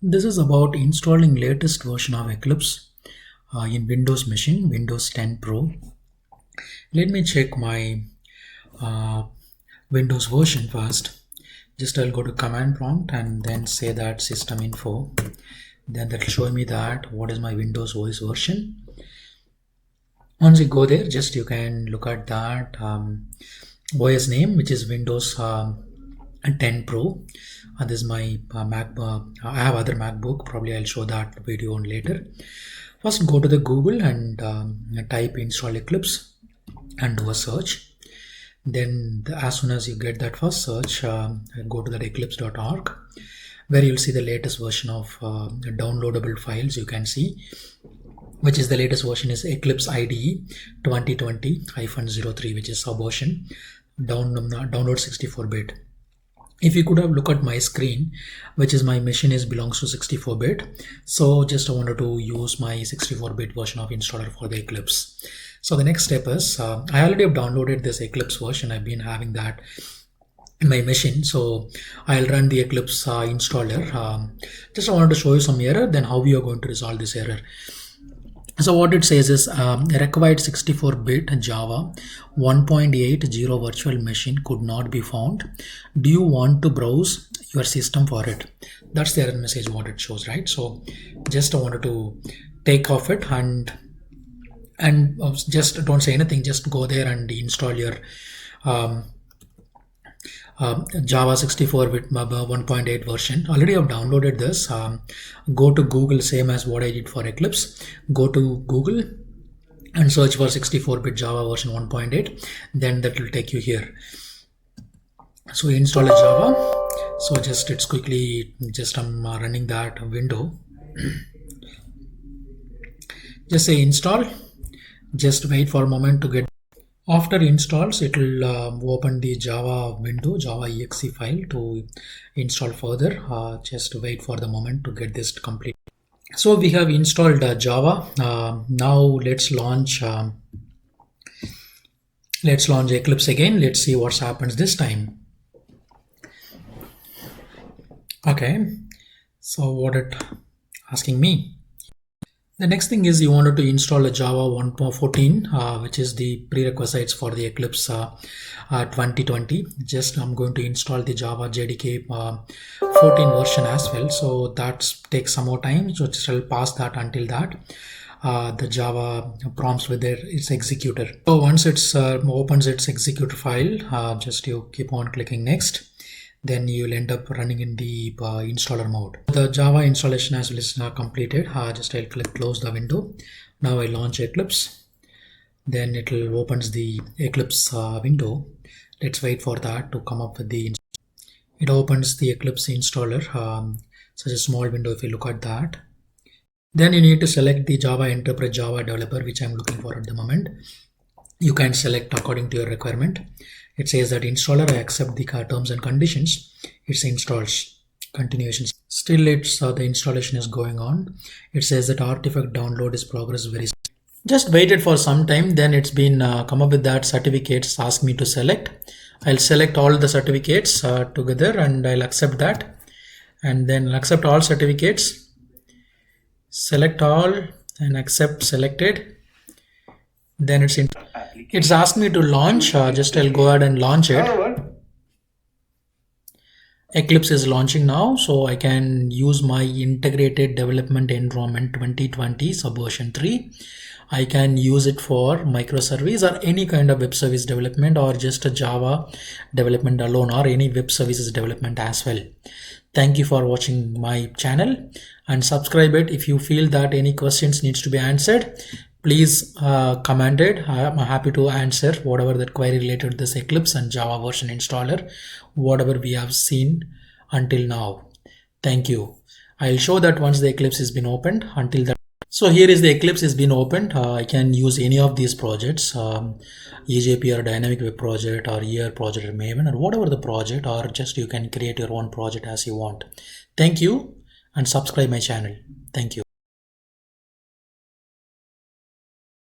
This is about installing latest version of Eclipse in Windows machine, Windows 10 Pro. Let me check my uh, Windows version first. Just I'll go to command prompt and then say that system info. Then that will show me that what is my Windows OS version. Once you go there, just you can look at that OS name, which is Windows 10 Pro. This is my Mac. I have other MacBook. Probably I'll show that video on later. First, go to the Google and type install Eclipse and do a search. Then, as soon as you get that first search, go to that eclipse.org, where you'll see the latest version of downloadable files. You can see, which is the latest version is Eclipse IDE 2020-03, which is sub version. Download 64-bit. If you could have looked at my screen, which is my machine belongs to 64-bit. So just I wanted to use my 64-bit version of installer for the Eclipse. So the next step is, I already have downloaded this Eclipse version. I've been having that in my machine. So I'll run the Eclipse installer. Just I wanted to show you some error, then how we are going to resolve this error. So what it says is required 64-bit Java 1.80 virtual machine could not be found. Do you want to browse your system for it? That's the error message what it shows, right? So just I wanted to take off it and just don't say anything. Just go there and install your Java 64-bit 1.8 version. Already I've downloaded this. Go to Google, same as what I did for Eclipse. Go to Google and search for 64-bit Java version 1.8. Then that will take you here. So install a Java. So just it's quickly, just I'm running that window. Just say install. Just wait for a moment to get. After installs, it will open the Java window, Java exe file to install further. Just wait for the moment to get this complete. So we have installed Java. Now let's launch Eclipse again. Let's see what happens this time. Okay, so what it asking me? The next thing is you wanted to install a Java 1.14, which is the prerequisites for the Eclipse 2020. Just I'm going to install the Java JDK 14 version as well. So that takes some more time. So just I'll pass that until that. The Java prompts with its executor. So once it's opens its executor file, just you keep on clicking next. Then you will end up running in the installer mode. The Java installation as well is now completed. Just I'll click close the window. Now I launch Eclipse. Then it will opens the Eclipse window. Let's wait for that to come up with the. It opens the Eclipse installer. Such a small window if you look at that. Then you need to select the Java Enterprise Java Developer, which I'm looking for at the moment. You can select according to your requirement. It says that installer, I accept the terms and conditions. It's installs. Continuation. Still, it's the installation is going on. It says that artifact download is progress very. Just waited for some time. Then it's been come up with that certificates. Ask me to select. I'll select all the certificates together and I'll accept that. And then accept all certificates. Select all and accept selected. Then it's asked me to launch. Just I'll go ahead and launch it. Eclipse is launching now, so I can use my integrated development environment 2020 subversion 3. I can use it for microservice or any kind of web service development, or just a Java development alone, or any web services development as well. Thank you for watching my channel and subscribe it. If you feel that any questions needs to be answered, please comment it. I am happy to answer whatever that query related to this Eclipse and Java version installer, whatever we have seen until now. Thank you. I'll show that once the Eclipse has been opened. Until that. So here is the Eclipse has been opened. I can use any of these projects, EJP or Dynamic Web project or ER project or Maven or whatever the project, or just you can create your own project as you want. Thank you and subscribe my channel. Thank you.